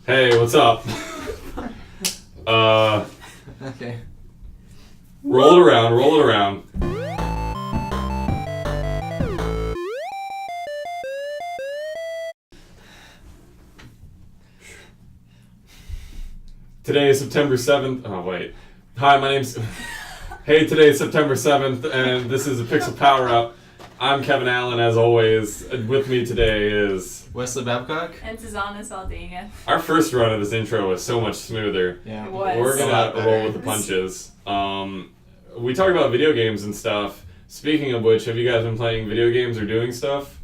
Hey, what's up? Okay. Roll it around. Today is September 7th. Oh, wait. Hi, my name's... Hey, today is September 7th, and this is a Pixel Powerup. I'm Kevin Allen, as always. With me today is... Wesley Babcock. And Tzana Saldana. Our first run of this intro was so much smoother. Yeah. It was. We're gonna roll with the punches. We talk about video games and stuff. Speaking of which, have you guys been playing video games or doing stuff?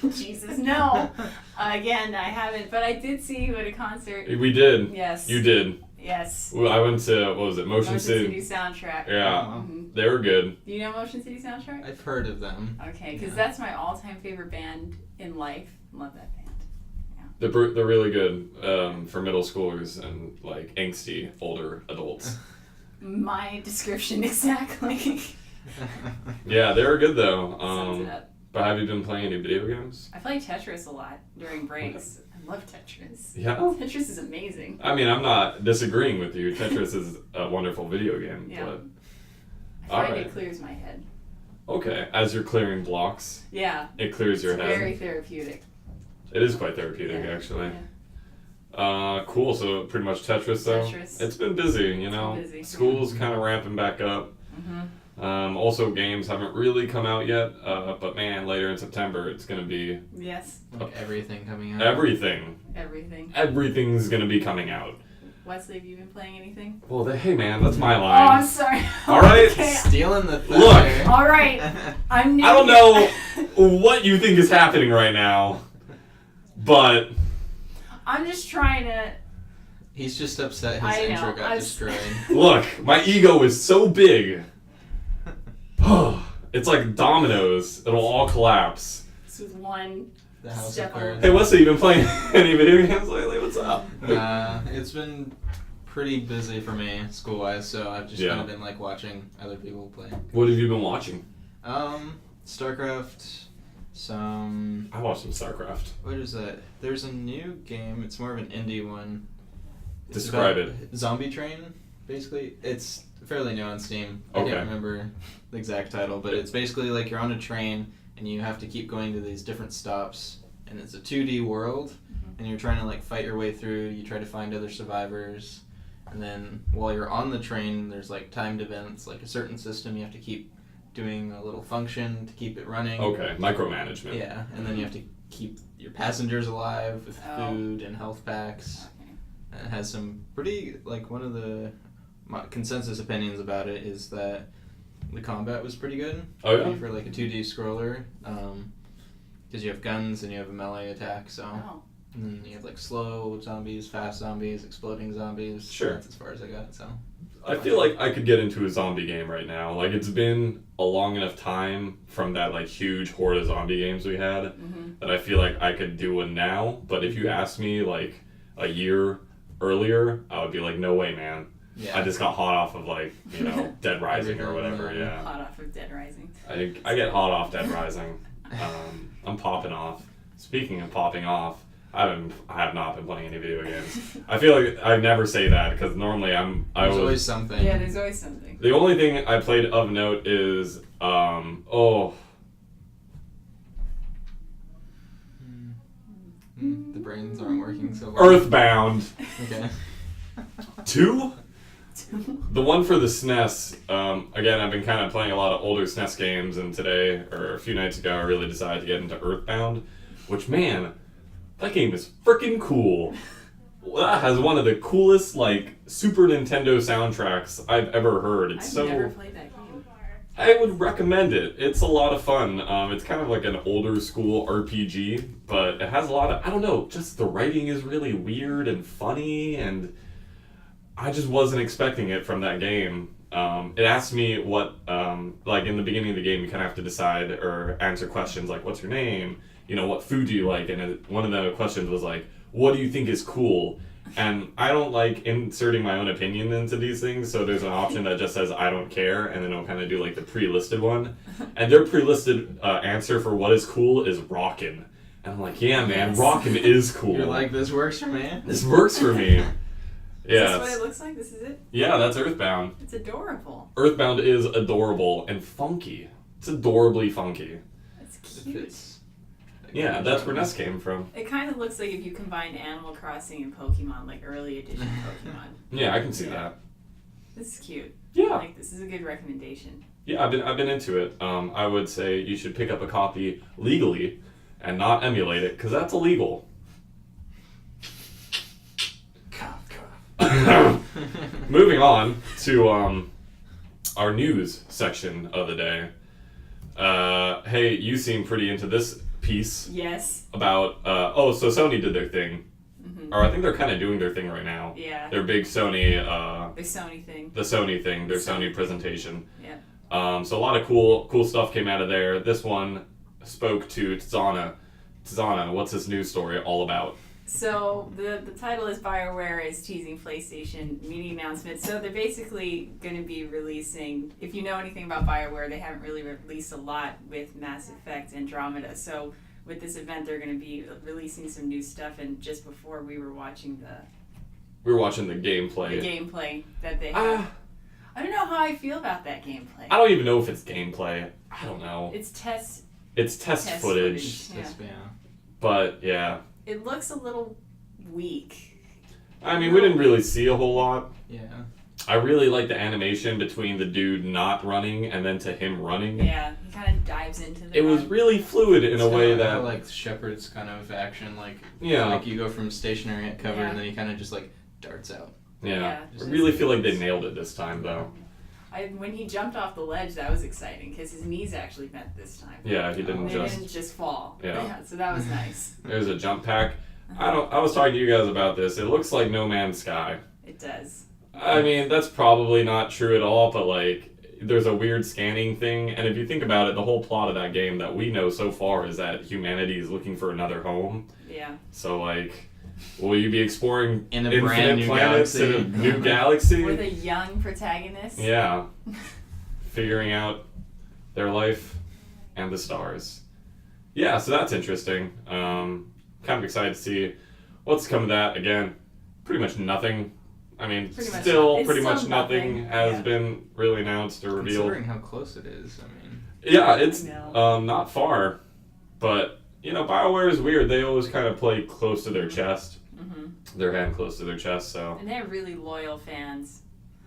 Jesus, no. Again, I haven't, but I did see you at a concert. We did. Yes. You did. Yes. Well, I went to, what was it, Motion City soundtrack. Yeah, Mm-hmm. they were good. Do you know Motion City soundtrack? I've heard of them. Okay, because that's my all-time favorite band in life. Love that band. They're really good for middle schoolers and like angsty older adults. My description exactly. Yeah, they were good though. Sums it up. But have you been playing any video games? I play Tetris a lot during breaks. I love Tetris. Yeah. Tetris is amazing. I mean, I'm not disagreeing with you. Tetris is a wonderful video game. Yeah. But I find alright. it clears my head. Okay, as you're clearing blocks, Yeah. it clears your It's head. very therapeutic. It is quite therapeutic, Yeah. actually. Yeah. Cool. So pretty much Tetris, though. Tetris. It's been busy, you know. It's been busy. School's kind of ramping back up. Mm-hmm. Also, games haven't really come out yet. But man, later in September, it's gonna be Yes. Like everything coming out. everything. Everything. Everything's gonna be coming out. Wesley, have you been playing anything? Well, hey man, that's my Oh, line. I'm sorry. All right. Okay. Stealing the thunder. Look. All right. I'm new. I don't know what you think is happening right now, but I'm just trying to. He's just upset his I know, intro got I'm destroyed. look, my ego is so big. It's like dominoes. It'll all collapse. This was one. The House Step of Cards. Hey, Wesley, you been playing any video games lately? What's up? It's been pretty busy for me school-wise, so I've just kind of been like watching other people play. What have you been watching? StarCraft. Some. I watched some StarCraft. What is that? There's a new game. It's more of an indie one. It's Describe about it. Zombie Train, basically. It's fairly new on Steam. Okay. I can't remember the exact title, but it's basically like you're on a train and you have to keep going to these different stops, and it's a 2D world, and you're trying to like fight your way through. You try to find other survivors, and then while you're on the train, there's like timed events, like a certain system you have to keep doing a little function to keep it running. Okay, micromanagement. Yeah, and then you have to keep your passengers alive with Oh. food and health packs. And it has some pretty, like, one of the consensus opinions about it is that the combat was pretty good. Oh, yeah? For, like, a 2D scroller. Because you have guns and you have a melee attack, so... Oh. And then you have, like, slow zombies, fast zombies, exploding zombies. Sure. That's as far as I got, so... I feel like I could get into a zombie game right now. Like, it's been a long enough time from that, like, huge horde of zombie games we had Mm-hmm. that I feel like I could do one now. But if you asked me, like, a year earlier, I would be like, no way, man. Yeah. I just got hot off of, like, you know, Dead Rising or whatever, yeah. Hot off of Dead Rising. I get hot off Dead Rising. I'm popping off. Speaking of popping off, I have not been playing any video games. I feel like I never say that because normally There's always something. Yeah, there's always something. the only thing I played of note is The brains aren't working so well. Earthbound Okay. 2? The one for the SNES. Again, I've been kind of playing a lot of older SNES games, and today, or a few nights ago, I really decided to get into Earthbound, which, man, that game is freaking cool. That has one of the coolest, like, Super Nintendo soundtracks I've ever heard. It's I've never played that game. I would recommend it. It's a lot of fun. It's kind of like an older school RPG, but it has a lot of, I don't know, just the writing is really weird and funny, and I just wasn't expecting it from that game. It asked me what, like in the beginning of the game, you kind of have to decide or answer questions like, what's your name? You know, what food do you like? And one of the questions was like, what do you think is cool? And I don't like inserting my own opinion into these things, so there's an option that just says I don't care, and then it'll kind of do like the pre-listed one. And their pre-listed answer for what is cool is rockin'. And I'm like, yeah, man, Yes. rockin' is cool. You're like, this works for me. This works for me. Is Yeah, this what it looks like? This is it? yeah, that's Earthbound. It's adorable. Earthbound is adorable and funky. It's adorably funky. It's If cute. it's, like, Yeah, that's where Ness came from. It kind of looks like if you combine Animal Crossing and Pokemon, like early edition Pokemon. Yeah, I can see Yeah. that. This is cute. Yeah, Like, this is a good recommendation. yeah, I've been into it. I would say you should pick up a copy legally and not emulate it, because that's illegal. Moving on to our news section of the day. Hey, you seem pretty into this piece Yes. about so Sony did their thing, Mm-hmm. or I think they're kind of doing their thing right now. Yeah. Their big Sony, The Sony thing. the Sony thing, their Sony. Sony presentation. Yeah. So a lot of cool stuff came out of there. This one spoke to Tzana. Tzana, what's this news story all about? So the title is Bioware is teasing PlayStation media announcement. So they're basically going to be releasing. If you know anything about Bioware, they haven't really released a lot with Mass Effect Andromeda. So with this event, they're going to be releasing some new stuff. And just before we were watching We were watching the the gameplay. gameplay that they have. Ah, I don't know how I feel about that gameplay. I don't even know if it's gameplay. I don't know. It's test. It's test Test footage, footage. That's, yeah. but yeah. It looks a little weak. I mean, we didn't really see a whole lot. Yeah. I really like the animation between the dude not running and then to him running. Yeah, he kind of dives into the. It was run. really fluid in It's a way kinda that, like Shepard's kind of action, like yeah, like you go from stationary at cover Yeah. and then he kind of just like darts out. yeah. Yeah, I just- really feel like they nailed it this time, though. When he jumped off the ledge, that was exciting because his knees actually bent this time. Yeah, he didn't They just. didn't just fall. Yeah. So that was nice. There's a jump pack. I was talking to you guys about this. It looks like No Man's Sky. It does. I mean, that's probably not true at all, but like, there's a weird scanning thing, and if you think about it, the whole plot of that game that we know so far is that humanity is looking for another home. Yeah. So like, will you be exploring In a infinite brand new planets in a galaxy. new galaxy? With a young protagonist. Yeah. Figuring out their life and the stars. Yeah, so that's interesting. Kind of excited to see what's come of that. Again, pretty much nothing. I mean, Pretty much still it's pretty still much nothing nothing, has yeah. been really announced or revealed. Considering how close it is, I mean. Yeah, it's No. not far. But, you know, BioWare is weird. They always kind of play close to their chest. Mm-hmm. Their hand close to their chest, so. And they're really loyal fans.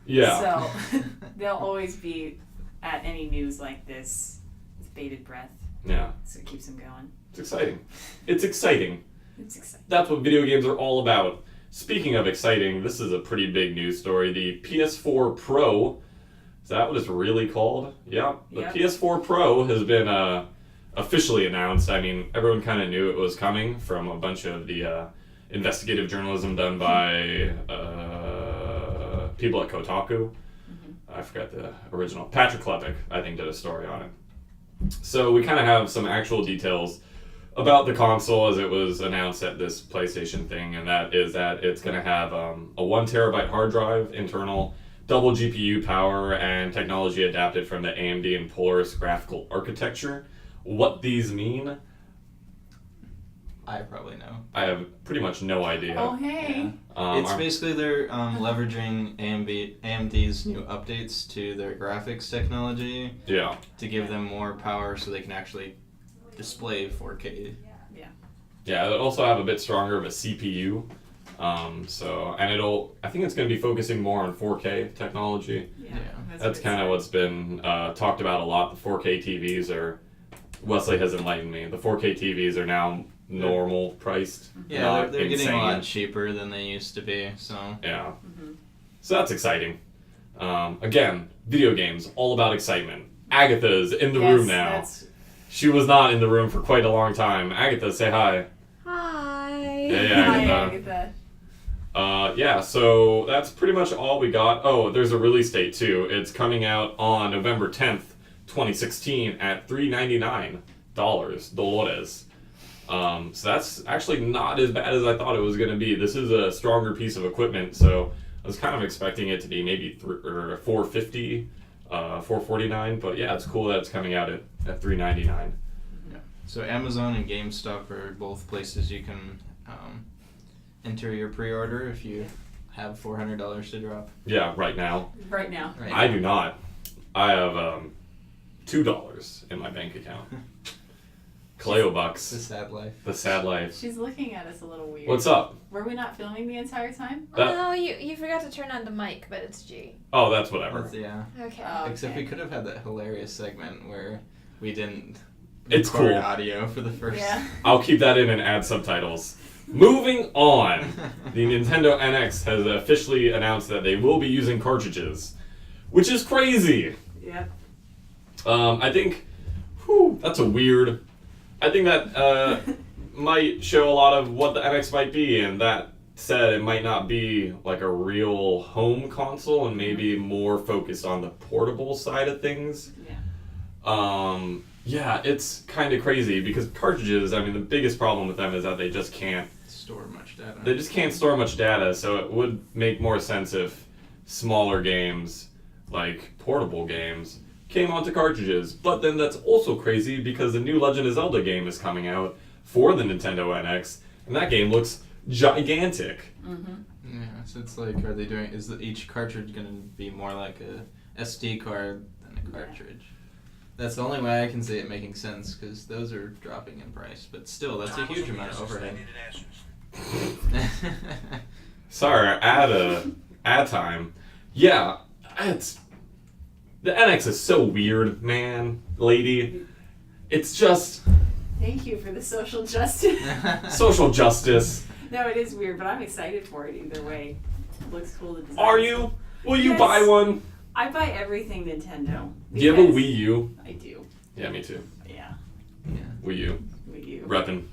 Yeah. So they'll always be at any news like this with bated breath. Yeah. So it keeps them going. It's exciting. It's exciting. It's exciting. That's what video games are all about. Speaking of exciting, this is a pretty big news story. The PS4 Pro, is that what it's really called? Yeah. The Yep. PS4 Pro has been officially announced. I mean, everyone kind of knew it was coming from a bunch of the investigative journalism done by people at Kotaku. I forgot the original. Patrick Klepek, I think, did a story on it. So we kind of have some actual details about the console as it was announced at this PlayStation thing, and that is that it's going to have a 1 terabyte hard drive, internal, double GPU power, and technology adapted from the AMD and Polaris graphical architecture. What these mean, I probably know. I have pretty much no idea. Oh, hey. It's basically they're leveraging AMD's new updates to their graphics technology Yeah. to give them more power so they can actually display 4K. Yeah, it'll also have a bit stronger of a CPU. I think it's going to be focusing more on 4K technology. Yeah. Yeah. That's kind of what's been talked about a lot. The 4K TVs are, Wesley has enlightened me, the 4K TVs are now normal priced. Yeah, not they're getting a lot insane. cheaper than they used to be, so. Yeah. Mm-hmm. So that's exciting. Again, video games, all about excitement. Agatha's in the room now. That's... She was not in the room for quite a long time. Agatha, say hi. Hi. Yeah, Hi, Agatha. Agatha. Yeah, so that's pretty much all we got. Oh, there's a release date too. It's coming out on November 10th, 2016 at $399 Dolores. So that's actually not as bad as I thought it was going to be. This is a stronger piece of equipment, so I was kind of expecting it to be maybe $450, $449, but yeah, it's cool that it's coming out at $399. So Amazon and GameStop are both places you can enter your pre-order if you have $400 to drop. Yeah, right now. Right now. Right I now. do not. I have $2 in my bank account. Cleo The bucks. sad life. The sad life. She's looking at us a little weird. What's up? Were we not filming the entire time? That- Oh, no, you forgot to turn on the mic, but it's G. Oh, that's whatever. Yeah. Okay. Oh, Except okay. we could have had that hilarious segment where we didn't It's record cool. audio for the first. Yeah. I'll keep that in and add subtitles. Moving on. The Nintendo NX has officially announced that they will be using cartridges, which is crazy. Yep. I think, that's a weird. I think that might show a lot of what the NX might be, and that said, it might not be like a real home console, and maybe more focused on the portable side of things. Yeah. Yeah, it's kind of crazy because cartridges. I mean, the biggest problem with them is that they just can't. Store much data. They just can't store much data, so it would make more sense if smaller games, like portable games, came onto cartridges. But then that's also crazy because the new Legend of Zelda game is coming out for the Nintendo NX, and that game looks gigantic. Mm-hmm. Yeah, so it's like, are they doing? Is each cartridge gonna be more like a SD card than a cartridge? That's the only way I can see it making sense because those are dropping in price. But still, that's a huge amount of overhead. Sorry, ad time. Yeah, it's the NX is so weird, man, lady. It's just Thank you for the social justice. social justice. No, it is weird, but I'm excited for it either way. It looks cool to design. Are you? Will you Yes. buy one? I buy everything Nintendo. Do you have a because- Wii U? I do. Yeah, me too. Yeah. Yeah. Wii U. Wii U. Reppin'.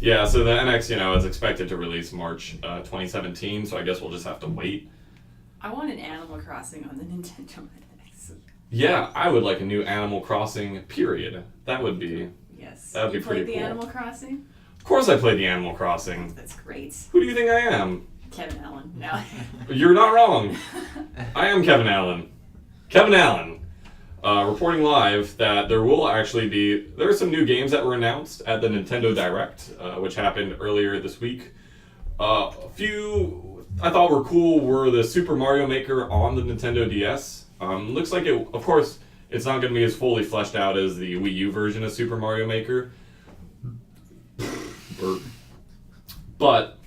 Yeah, so the NX, is expected to release March 2017, so I guess we'll just have to wait. I want an Animal Crossing on the Nintendo NX. Yeah, I would like a new Animal Crossing, period. That would be... Yes. That would be You played pretty the cool. Animal Crossing? Of course I played the Animal Crossing. That's great. Who do you think I am? Kevin Allen. No. You're not wrong. I am Kevin Allen. Kevin Allen. Reporting live that there are some new games that were announced at the Nintendo Direct, which happened earlier this week. A few I thought were cool were the Super Mario Maker on the Nintendo DS. Looks like it, of course, it's not going to be as fully fleshed out as the Wii U version of Super Mario Maker. But,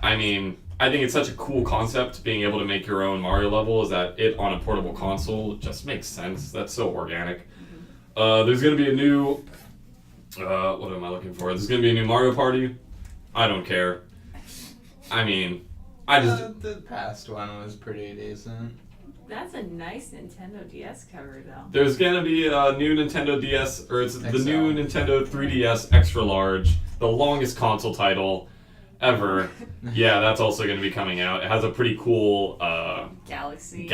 I mean, I think it's such a cool concept, being able to make your own Mario level, is that it on a portable console just makes sense. That's so organic. There's going to be a new... what am I looking for? There's going to be a new Mario Party. I don't care. I mean, I just... The past one was pretty decent. That's a nice Nintendo DS cover, though. There's going to be a new Nintendo DS, or it's the XL. new Nintendo 3DS Extra Large, the longest console title ever. Yeah, that's also going to be coming out. It has a pretty cool Galaxy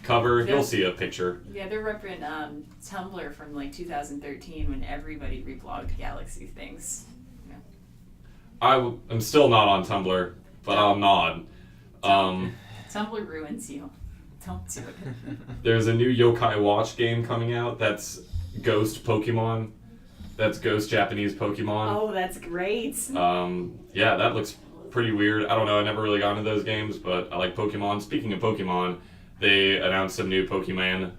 cover. Yeah. You'll see a picture. Yeah, they're repping Tumblr from like 2013 when everybody reblogged Galaxy things. I'm still not on Tumblr, but I'll nod. Tumblr ruins you. Don't do it. There's a new Yokai Watch game coming out that's Ghost Pokemon. That's Ghost Japanese Pokemon. Oh, that's great. Yeah, that looks pretty weird. I don't know, I never really got into those games, but I like Pokemon. Speaking of Pokemon, they announced some new Pokemon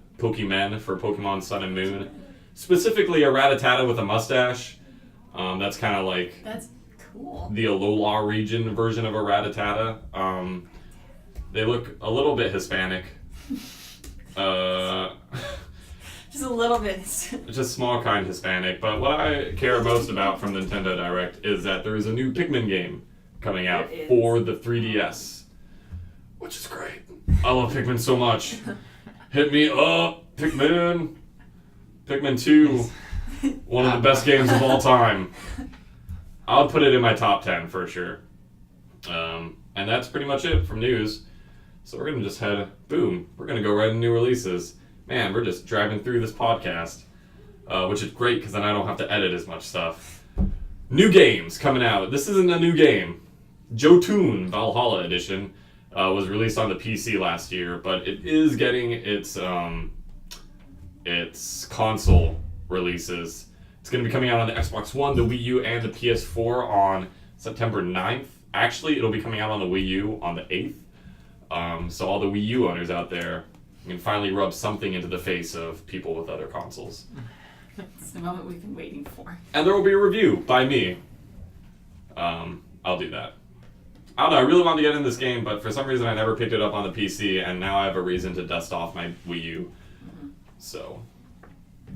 for Pokemon Sun and Moon. Specifically a Rattata with a mustache. That's kind of like That's cool. the Alola region version of a Rattata. They look a little bit Hispanic. Just a little bit. Just small kind Hispanic. But what I care most about from Nintendo Direct is that there is a new Pikmin game coming out There is. for the 3DS. Which is great. I love Pikmin so much. Hit me up, Pikmin. Pikmin 2, one of the best games of all time. I'll put it in my top 10 for sure. And that's pretty much it from news. So we're going to just we're going to go right into new releases. Man, we're just driving through this podcast, which is great because then I don't have to edit as much stuff. New games coming out. This isn't a new game. Jotun Valhalla Edition was released on the PC last year, but it is getting its console releases. It's going to be coming out on the Xbox One, the Wii U, and the PS4 on September 9th. Actually, it'll be coming out on the Wii U on the 8th. So all the Wii U owners out there can finally rub something into the face of people with other consoles. It's the moment we've been waiting for. And there will be a review by me. I'll do that. I don't know, I really wanted to get in this game, but for some reason I never picked it up on the PC, and now I have a reason to dust off my Wii U. So,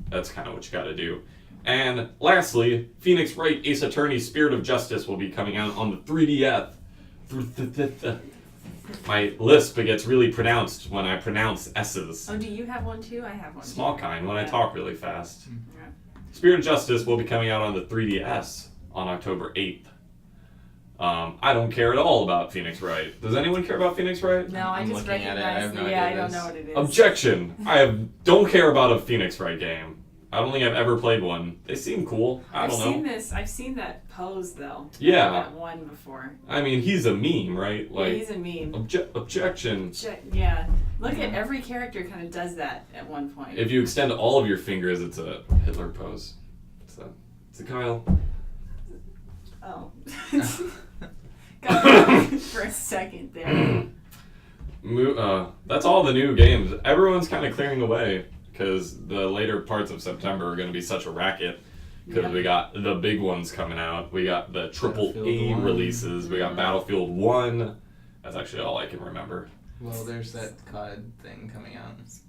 that's kind of what you gotta do. And lastly, Phoenix Wright Ace Attorney Spirit of Justice will be coming out on the 3DS. My lisp gets really pronounced when I pronounce S's. Oh, do you have one too? I have one. Small too. kind, when I talk really fast. Yeah. Spirit of Justice will be coming out on the 3DS on October 8th. I don't care at all about Phoenix Wright. Does anyone care about Phoenix Wright? No, I I'm just looking at it. I recognize. have no Yeah, I idea don't this. know what it is. Objection! Don't care about a Phoenix Wright game. I don't think I've ever played one. They seem cool. I don't know. Seen this. I've seen that pose though. Yeah. That one before. I mean, he's a meme, right? Yeah, Like, he's a meme. objection. Yeah. Look at every character kind of does that at one point. If you extend all of your fingers, it's a Hitler pose. It's a Kyle. Oh. Got for a second there. That's all the new games. Everyone's kind of clearing away because the later parts of September are going to be such a racket. Because we got the big ones coming out. We got the AAA releases. We got Battlefield 1. That's actually all I can remember. Well, there's that COD thing coming out. Is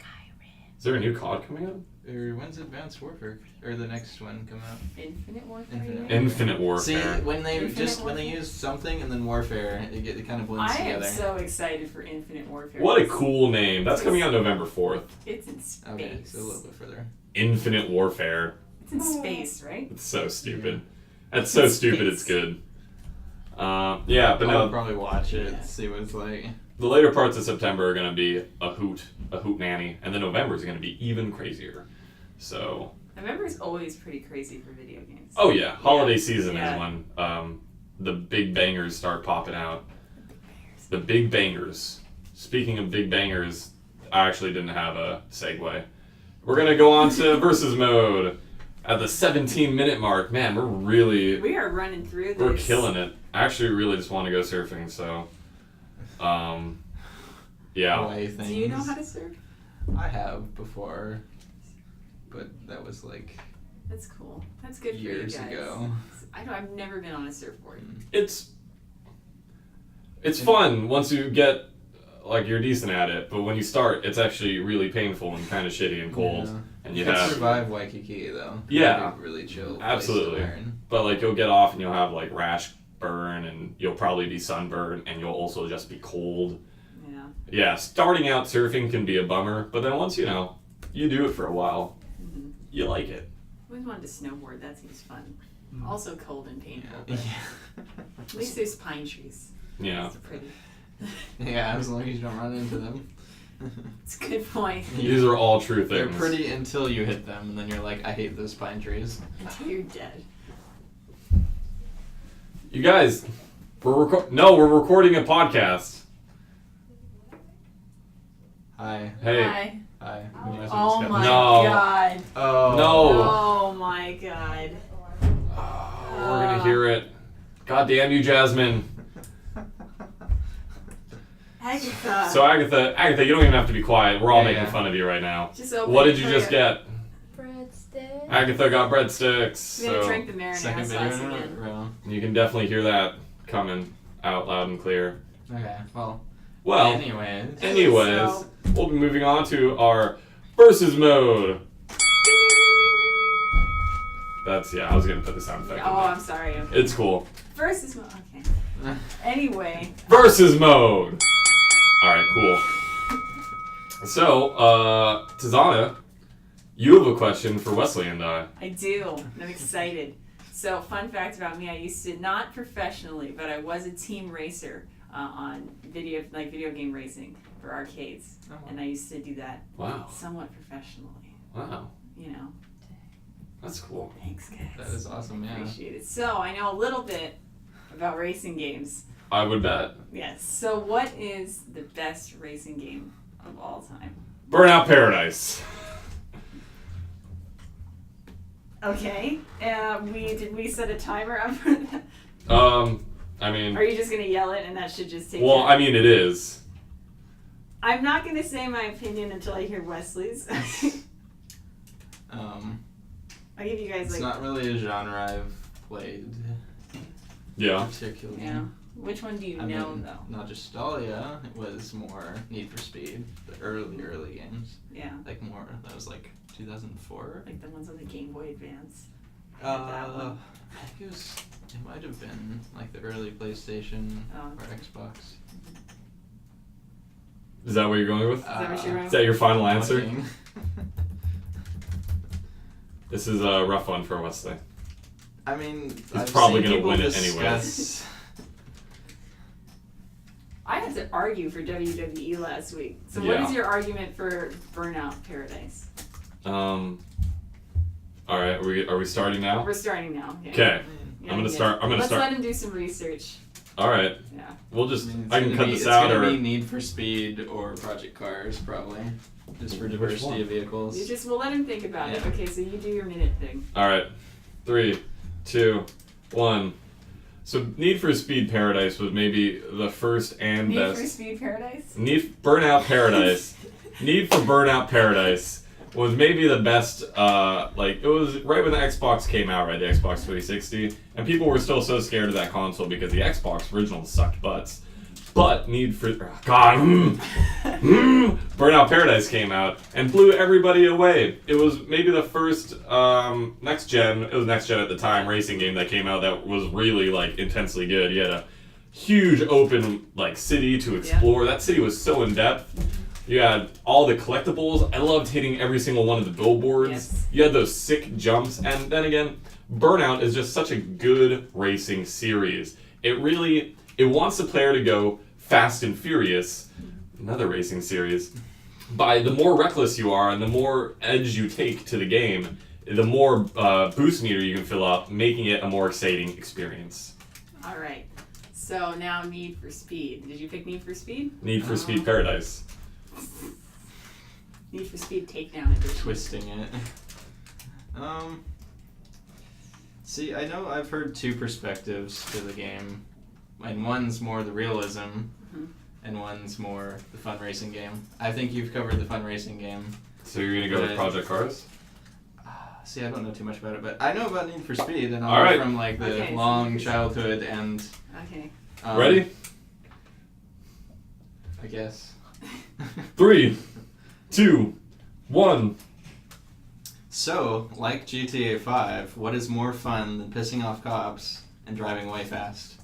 there a new COD coming out? Or when's Advanced Warfare? Or the next one come out? Infinite Warfare. Infinite. you mean? Infinite Warfare. See, when they Infinite when they use something and then Warfare, it kind of blends I together. am so excited for Infinite Warfare. What a cool name. That's coming out November 4th. It's in space. Okay, so a little bit further. Infinite Warfare. It's in space, right? It's so stupid. That's so stupid it's good. Yeah, but I'll no, probably watch it, Yeah. see what it's like. the later parts of September are going to be a hoot nanny, and then November is going to be even crazier. So, November is always pretty crazy for video games. oh yeah, holiday season Yeah. is when the big bangers start popping out. The big bangers. Speaking of big bangers, I actually didn't have a segue. We're going to go on to versus mode at the 17-minute mark. Man, We are running through this. we're killing it. I actually really just want to go surfing, so yeah. Hawaii things. Do you know how to surf? I have before, but that was like That's cool. That's good years for you guys. ago. I've never been on a surfboard. It's fun once you get like you're decent at it, but when you start, it's actually really painful and kind of shitty and cold. Yeah. And you You can have, survive Waikiki though. Yeah. It'd be really chill. Absolutely. Place to learn. but like you'll get off and you'll have like rash burn, and you'll probably be sunburned, and you'll also just be cold. Yeah. Yeah, starting out surfing can be a bummer, but then once you do it for a while, Mm-hmm. you like it. I always wanted to snowboard. That seems fun. Mm. Also cold and painful. Yeah. But at least there's pine trees. Yeah. It's pretty. Yeah, as long as you don't run into them. It's a good point. These are all true They're things. pretty until you hit them, and then you're like, I hate those pine trees. Until you're dead. You guys, we're recording a podcast. Hi. Hey. Hi. Hi. Oh my No. god. Oh. No. Oh my god. We're gonna hear it. God damn you, Jasmine. Agatha. So Agatha, you don't even have to be quiet. We're all Yeah, making yeah. fun of you right now. Just open What it did you for just get? Breadstick. Agatha got breadsticks. I'm gonna So drink the marinara Second sauce video in a again. row. you can definitely hear that coming out loud and clear. Okay, well. Well, Anyways. anyways, we'll be moving on to our versus mode. I was gonna put the sound effect in Oh, there. I'm sorry. Okay. It's cool. Versus mode. Okay. Anyway. Versus mode. Alright, cool. So, Tzana, you have a question for Wesley and I. I do. I'm excited. So, fun fact about me: I used to, not professionally, but I was a team racer on video game racing for arcades, Oh, wow. and I used to do that Wow. somewhat professionally. Wow. You know. That's cool. Thanks, guys. That is awesome, yeah. Appreciate it. So, I know a little bit about racing games. I would bet. Yes. So, what is the best racing game of all time? Burnout Paradise. Okay. Did we set a timer up for that? I mean, Are you just gonna yell it and that should just take? well, I mean, it is. I'm not gonna say my opinion until I hear Wesley's. I'll give you guys It's like. not really a genre I've played Yeah. particularly. Yeah. Which one do you I know mean, though? not just Dahlia, it was more Need for Speed, the early games. Yeah. Like more, that was like 2004. Like the ones on the Game Boy Advance. That one. I think it might have been like the early PlayStation or Xbox. Is that what you're going with? Is that what you're Is that your final answer? Looking. This is a rough one for Wesley. I mean, He's probably seen gonna people win it discuss- I had to argue for WWE last week. So what Yeah. is your argument for Burnout Paradise? All right, are we starting now? We're starting now. Yeah. Okay. Yeah, I'm gonna yeah. start. Let's let him do some research. All right. Yeah. We'll just. it's I can gonna cut be- this out, It's gonna or be Need for Speed or Project Cars, probably, just for Which diversity one? of vehicles. We'll let him think about it. Yeah. Okay, so you do your minute thing. all right. 3, 2, 1. So Need for Speed Paradise was maybe the first and Need best. for Speed Paradise? Burnout Paradise. Need for Burnout Paradise was maybe the best. It was right when the Xbox came out, right? The Xbox 360, and people were still so scared of that console because the Xbox original sucked butts. But Burnout Paradise came out and blew everybody away. It was maybe the first next gen. It was next gen at the time racing game that came out that was really like intensely good. You had a huge open like city to explore. That city was so in depth. You had all the collectibles. I loved hitting every single one of the billboards. Yes. You had those sick jumps, and then again, Burnout is just such a good racing series. It wants the player to go fast and furious, another racing series. By the more reckless you are and the more edge you take to the game, the more boost meter you can fill up, making it a more exciting experience. All right. So now Need for Speed. Did you pick Need for Speed? Need for Speed Paradise. Need for Speed Takedown Edition. Twisting it. See, I know I've heard two perspectives to the game, and one's more the realism, and one's more the fun racing game. I think you've covered the fun racing game. So you're gonna go with Project Cars? See, I don't know too much about it, but I know about Need for Speed, and All I'm right. from like the Okay, so long Need for childhood and. Okay. Ready? I guess. 3, 2, 1. So, like GTA 5, what is more fun than pissing off cops and driving way fast?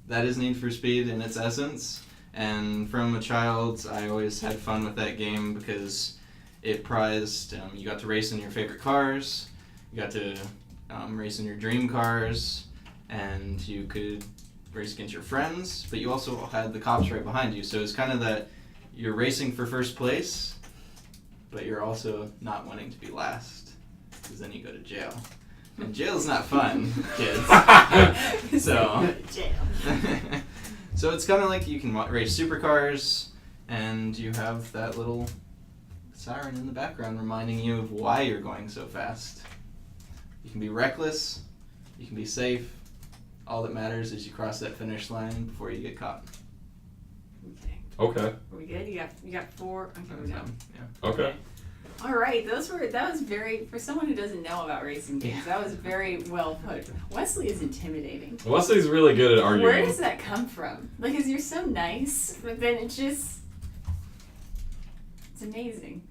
That is Need for Speed in its essence, and from a child, I always had fun with that game because it prized, you got to race in your favorite cars, you got to race in your dream cars, and you could race against your friends, but you also had the cops right behind you, so it's kind of that you're racing for first place, but you're also not wanting to be last, because then you go to jail. And jail's not fun, kids. So, Jail. so it's kind of like you can race supercars, and you have that little siren in the background reminding you of why you're going so fast. You can be reckless, you can be safe. All that matters is you cross that finish line before you get caught. Okay. Okay. Are we good? You got 4. Okay, we're done. Yeah. Okay. All right, that was very, for someone who doesn't know about racing games, that was very well put. Wesley is intimidating. Wesley's really good at arguing. Where does that come from? Like, 'cause you're so nice, but then it's amazing.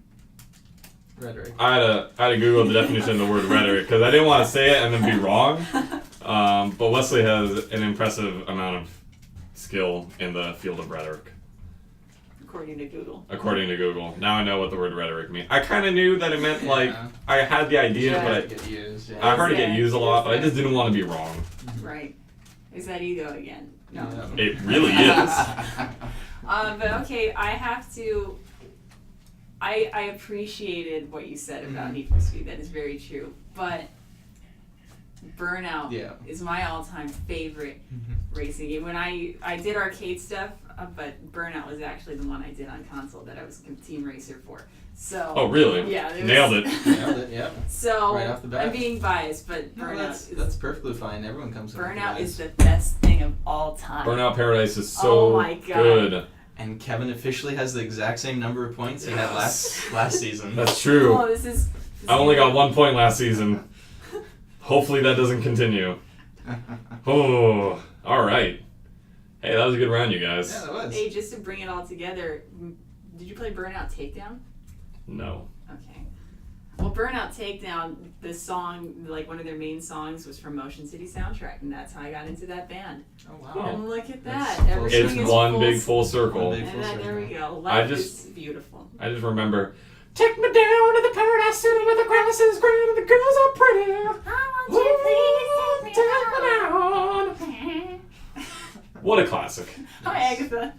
Rhetoric. I had to Google the definition of the word rhetoric because I didn't want to say it and then be wrong. But Wesley has an impressive amount of skill in the field of rhetoric, According to Google. according to Google. Now I know what the word rhetoric means. I kind of knew that it meant like I had the idea, Yeah, but it get used, I heard it get Yeah. used a lot, but I just didn't want to be wrong. Right. Is that ego again? No. Yeah. It really is. But okay, I have to. I appreciated what you said about Need for Speed. That is very true. But Burnout Yeah. is my all-time favorite racing game. When I did arcade stuff, but Burnout was actually the one I did on console that I was team racer for. So. Oh, really? Yeah. Nailed it. Nailed it, yeah. So Right off the bat. I'm being biased, but No, Burnout that's perfectly fine. Everyone comes with Burnout is bias. the best thing of all time. Burnout Paradise is so Oh my God. good. And Kevin officially has the exact same number of points he had last season. That's true. Oh, this is I only got 1 point last season. Hopefully that doesn't continue. Oh, all right. Hey, that was a good round, you guys. Yeah, that was. Hey, just to bring it all together, did you play Burnout Takedown? No. Okay. Well, Burnout Takedown, the song, like one of their main songs, was from Motion City Soundtrack, and that's how I got into that band. Oh, wow. Oh. And look at That's that. Everything It's is one full big full circle. One big- And then there we go. I Life just- is beautiful. I just remember, take me down to the paradise city where the grass is green and the girls are pretty. I Ooh, take me down. What a classic. Hi, Agatha.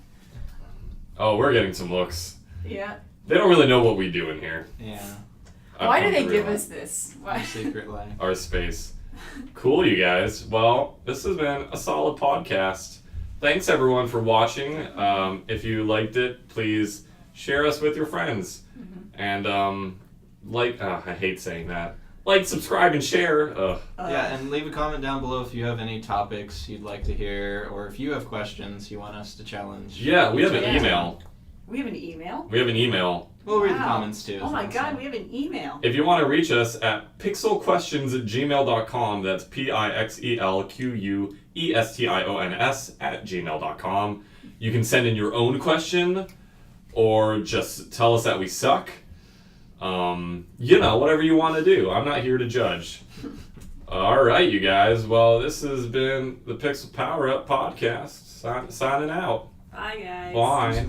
Oh, we're getting some looks. Yeah. They don't really know what we do in here. Yeah. I've Why do come they to give realize. us this? Our Why? secret life. Our space. Cool, you guys. Well, this has been a solid podcast. Thanks, everyone, for watching. If you liked it, please share us with your friends. And, I hate saying that. Like, subscribe, and share. Yeah, and leave a comment down below if you have any topics you'd like to hear, or if you have questions you want us to challenge. Yeah, we have an Yeah. email. We have an email? We have an email. We'll read the Wow. comments too. Oh my so- god, we have an email. If you want to reach us at pixelquestions@gmail.com, that's pixelquestions@gmail.com. You can send in your own question, or just tell us that we suck. Whatever you want to do. I'm not here to judge. All right, you guys. Well, this has been the Pixel Powerup podcast. Signing out. Bye, guys. Bye.